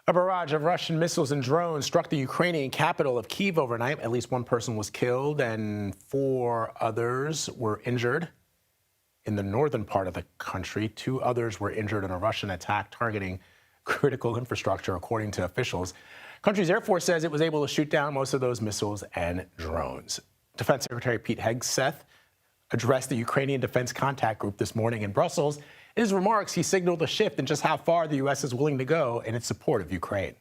A barrage of Russian missiles and drones struck the Ukrainian capital of Kyiv overnight. At least one person was killed and 4 others were injured. In the northern part of the country, 2 others were injured in a Russian attack targeting critical infrastructure, according to officials. The country's Air Force says it was able to shoot down most of those missiles and drones. Defense Secretary Pete Hegseth addressed the Ukrainian Defense Contact Group this morning in Brussels. In his remarks, he signaled a shift in just how far the U.S. is willing to go in its support of Ukraine.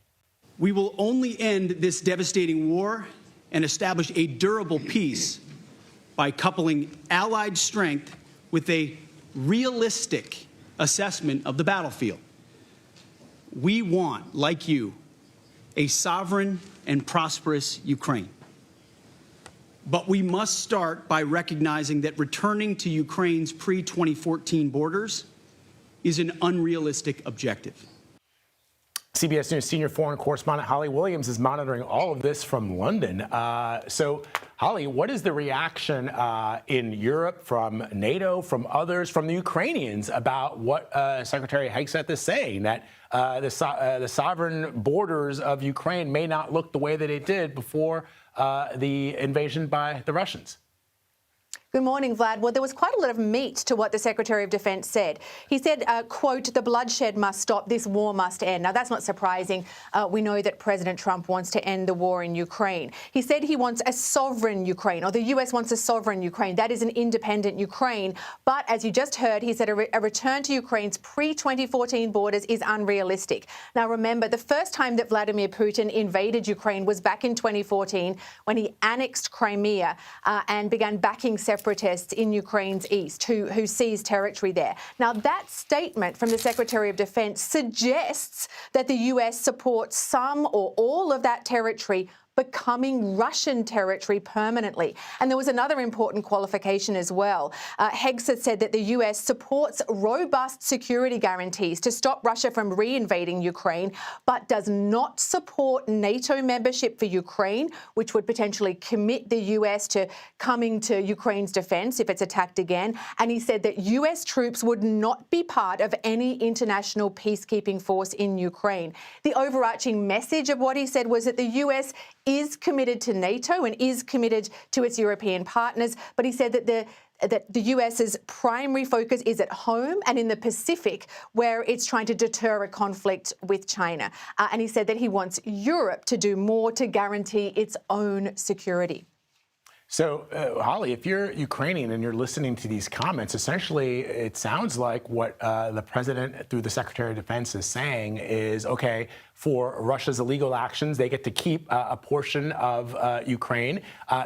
We will only end this devastating war and establish a durable peace by coupling allied strength with a realistic assessment of the battlefield. We want, like you, a sovereign and prosperous Ukraine. But we must start by recognizing that returning to Ukraine's pre-2014 borders is an unrealistic objective. CBS News senior foreign correspondent Holly Williams is monitoring all of this from London. So, Holly, what is the reaction in Europe from NATO, from others, from the Ukrainians about what Secretary Hegseth is saying, that the sovereign borders of Ukraine may not look the way that it did before the invasion by the Russians? Good morning, Vlad. Well, there was quite a lot of meat to what the Secretary of Defense said. He said, quote, "The bloodshed must stop. This war must end." Now, that's not surprising. We know that President Trump wants to end the war in Ukraine. He said he wants a sovereign Ukraine, or the U.S. wants a sovereign Ukraine. That is an independent Ukraine. But as you just heard, he said a return to Ukraine's pre-2014 borders is unrealistic. Now, remember, the first time that Vladimir Putin invaded Ukraine was back in 2014 when he annexed Crimea and began backing separatists in Ukraine's east who seized territory there. Now, that statement from the Secretary of Defense suggests that the U.S. supports some or all of that territory becoming Russian territory permanently. And there was another important qualification as well. Hegseth said that the US supports robust security guarantees to stop Russia from reinvading Ukraine, but does not support NATO membership for Ukraine, which would potentially commit the US to coming to Ukraine's defense if it's attacked again. And he said that US troops would not be part of any international peacekeeping force in Ukraine. The overarching message of what he said was that the US is committed to NATO and is committed to its European partners, but he said that the US's primary focus is at home and in the Pacific, where it's trying to deter a conflict with China. And he said that he wants Europe to do more to guarantee its own security. So, Holly, if you're Ukrainian and you're listening to these comments, essentially it sounds like what the president, through the Secretary of Defense, is saying is, okay, for Russia's illegal actions, they get to keep a portion of Ukraine.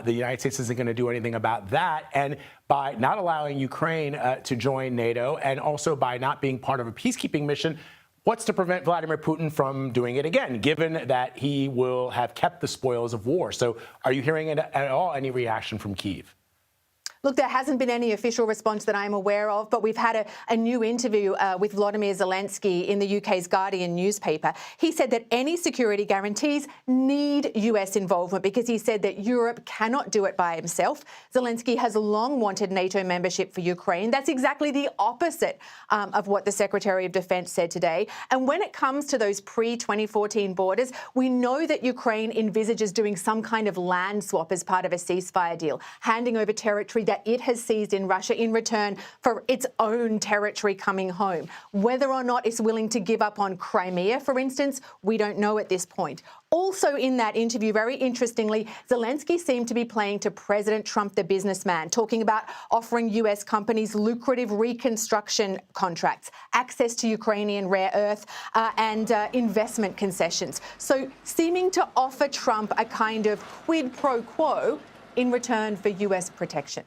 The United States isn't going to do anything about that. And by not allowing Ukraine to join NATO, and also by not being part of a peacekeeping mission, what's to prevent Vladimir Putin from doing it again, given that he will have kept the spoils of war? So are you hearing at all any reaction from Kyiv? Look, there hasn't been any official response that I'm aware of, but we've had a new interview with Volodymyr Zelensky in the UK's Guardian newspaper. He said that any security guarantees need US involvement because he said that Europe cannot do it by himself. Zelensky has long wanted NATO membership for Ukraine. That's exactly the opposite of what the Secretary of Defense said today. And when it comes to those pre-2014 borders, we know that Ukraine envisages doing some kind of land swap as part of a ceasefire deal, handing over territory that it has seized in Russia in return for its own territory coming home. Whether or not it's willing to give up on Crimea, for instance, we don't know at this point. Also in that interview, very interestingly, Zelensky seemed to be playing to President Trump, the businessman, talking about offering US companies lucrative reconstruction contracts, access to Ukrainian rare earth and investment concessions. So seeming to offer Trump a kind of quid pro quo in return for US protection.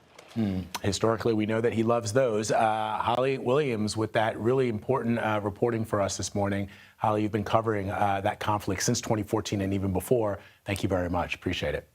Historically, we know that he loves those. Holly Williams with that really important reporting for us this morning. Holly, you've been covering that conflict since 2014 and even before. Thank you very much. Appreciate it.